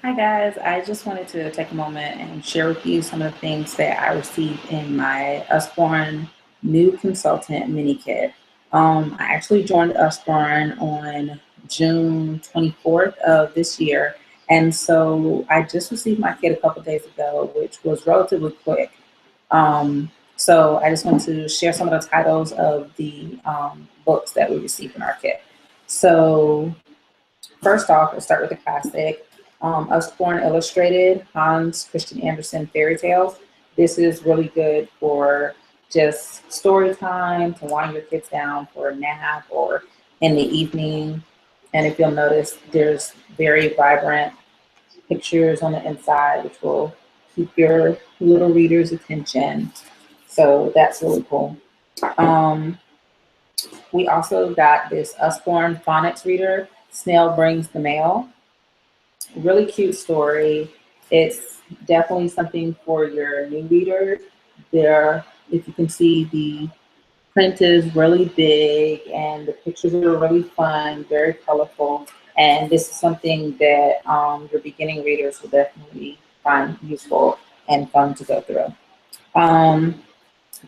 Hi guys, I just wanted to take a moment and share with you some of the things that I received in my Usborne new consultant mini kit. I actually joined Usborne on June 24th of this year, and so I just received my kit a couple days ago, which was relatively quick. So I just want to share some of the titles of the books that we received in our kit. So first off, let's start with the classic. Usborne Illustrated, Hans Christian Andersen fairy tales. This is really good for just story time, to wind your kids down for a nap or in the evening. And if you'll notice, there's very vibrant pictures on the inside, which will keep your little reader's attention. So that's really cool. Um, we also got this Usborne phonics reader, Snail Brings the Mail. Really cute story. It's definitely something for your new readers. There, if you can see, the print is really big and the pictures are really fun, very colorful. And this is something that your beginning readers will definitely find useful and fun to go through. Um,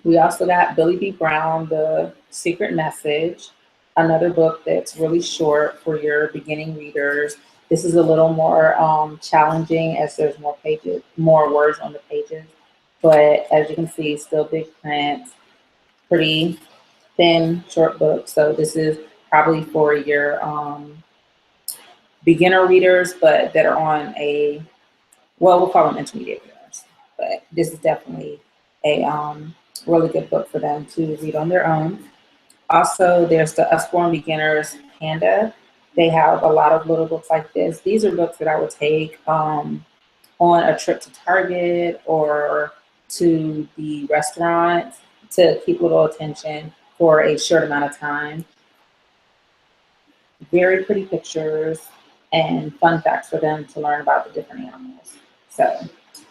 we also got Billy B. Brown, The Secret Message, another book that's really short for your beginning readers. This is a little more challenging as there's more pages, more words on the pages. But as you can see, still big print, pretty thin, short book. So this is probably for your beginner readers, but that are on a, well, we'll call them intermediate readers. But this is definitely a really good book for them to read on their own. Also, there's the Usborne Beginners Panda. They have a lot of little books like this. These are books that I would take on a trip to Target or to the restaurant to keep little attention for a short amount of time. Very pretty pictures and fun facts for them to learn about the different animals. So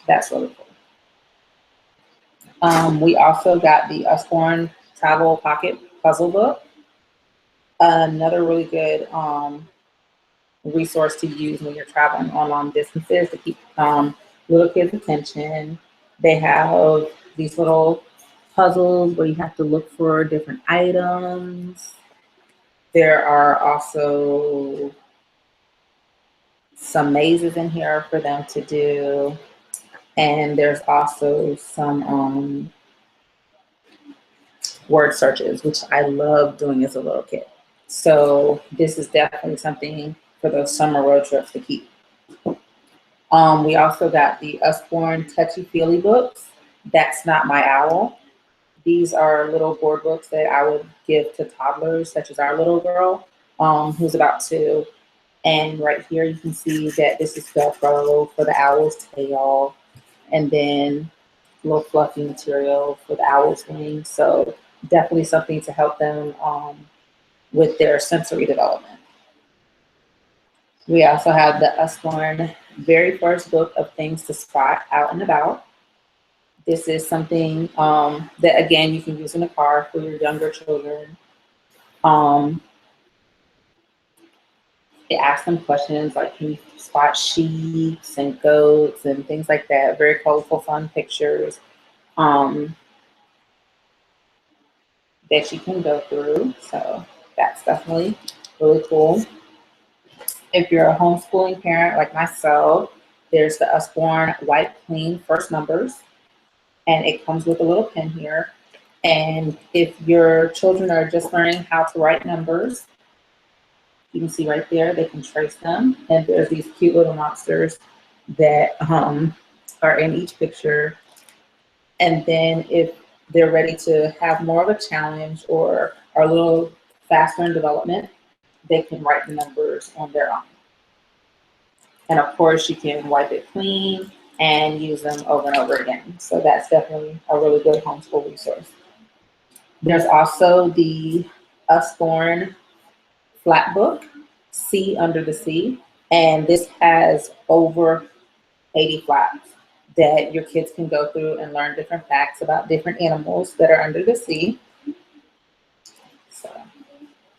that's really cool. We also got the Usborne Travel Pocket Puzzle Book. Another really good resource to use when you're traveling on long distances to keep little kids' attention. They have these little puzzles where you have to look for different items. There are also some mazes in here for them to do. And there's also some word searches, which I love doing as a little kid. So this is definitely something for those summer road trips to keep. We also got the Usborne Touchy Feely books. That's Not My Owl. These are little board books that I would give to toddlers, such as our little girl, who's about 2. And right here you can see that this is Velcro for the owl's tail, and then a little fluffy material for the owl's wings. So definitely something to help them with their sensory development. We also have the Usborne very first book of things to spot out and about. This is something that, again, you can use in the car for your younger children. Um, it asks them questions like, can you spot sheep and goats and things like that? Very colorful, fun pictures that you can go through. So that's definitely really cool. If you're a homeschooling parent like myself, there's the Usborne White Clean First Numbers, and it comes with a little pen here. And if your children are just learning how to write numbers, you can see right there, they can trace them. And there's these cute little monsters that are in each picture. And then if they're ready to have more of a challenge or are a little faster in development, they can write the numbers on their own. And of course, you can wipe it clean and use them over and over again. So that's definitely a really good homeschool resource. There's also the Usborne flat book, Sea Under the Sea. And this has over 80 flats that your kids can go through and learn different facts about different animals that are under the sea. So,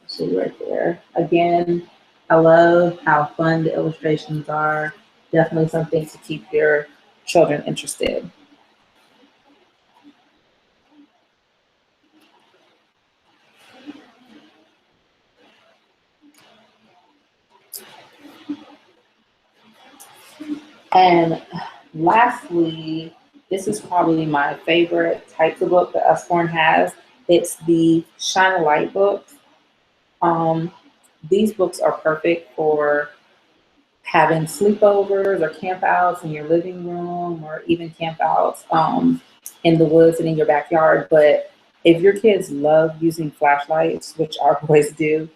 see right there. Again, I love how fun the illustrations are. definitely something to keep your children interested. And lastly, this is probably my favorite type of book that Usborne has. It's the Shine a Light books. Um, these books are perfect for having sleepovers or campouts in your living room, or even campouts in the woods and in your backyard. But if your kids love using flashlights, which our boys do,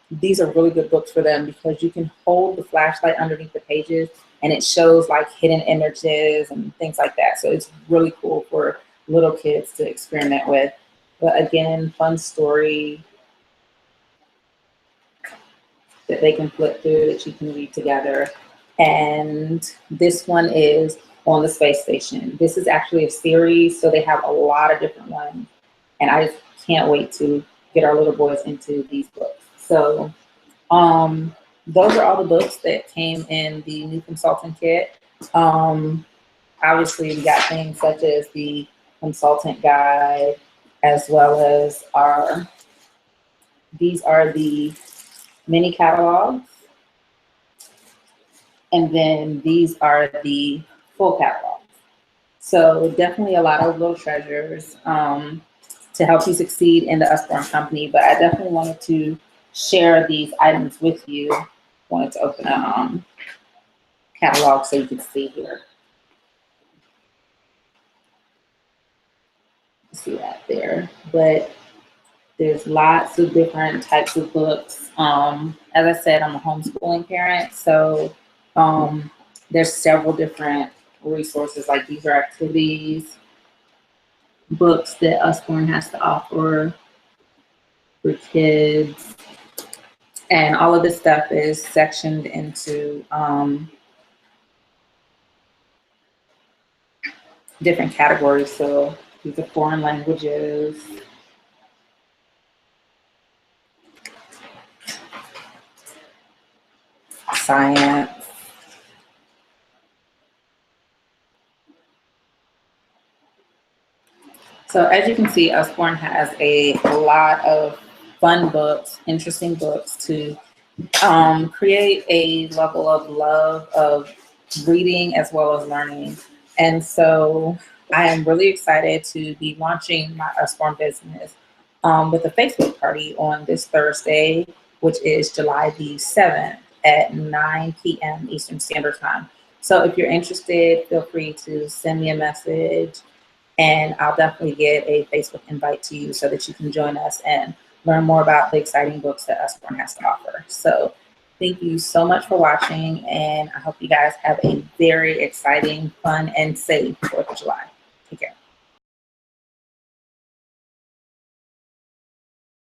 these are really good books for them because you can hold the flashlight underneath the pages and it shows like hidden images and things like that. So it's really cool for little kids to experiment with. But again, fun story that they can flip through that you can read together. And this one is on the space station. This is actually a series, so they have a lot of different ones. And I just can't wait to get our little boys into these books. So those are all the books that came in the new consultant kit. Um, Obviously, we got things such as the consultant guide, as well as these are the mini catalogs. And then these are the full catalog. So definitely a lot of little treasures to help you succeed in the Usborne company. But I definitely wanted to share these items with you. Wanted to open a catalog so you can see here. See that there. But there's lots of different types of books. As I said, I'm a homeschooling parent, so there's several different resources. Like these are activities, books that Usborne has to offer for kids, and all of this stuff is sectioned into different categories. So these are foreign languages, science. So as you can see, Usborne has a lot of fun books, interesting books to create a level of love of reading as well as learning. And so I am really excited to be launching my Usborne business with a Facebook party on this Thursday, which is July the 7th at 9 p.m. Eastern Standard Time. So if you're interested, feel free to send me a message and I'll definitely get a Facebook invite to you so that you can join us and learn more about the exciting books that Usborne has to offer. So thank you so much for watching, and I hope you guys have a very exciting, fun, and safe 4th of July.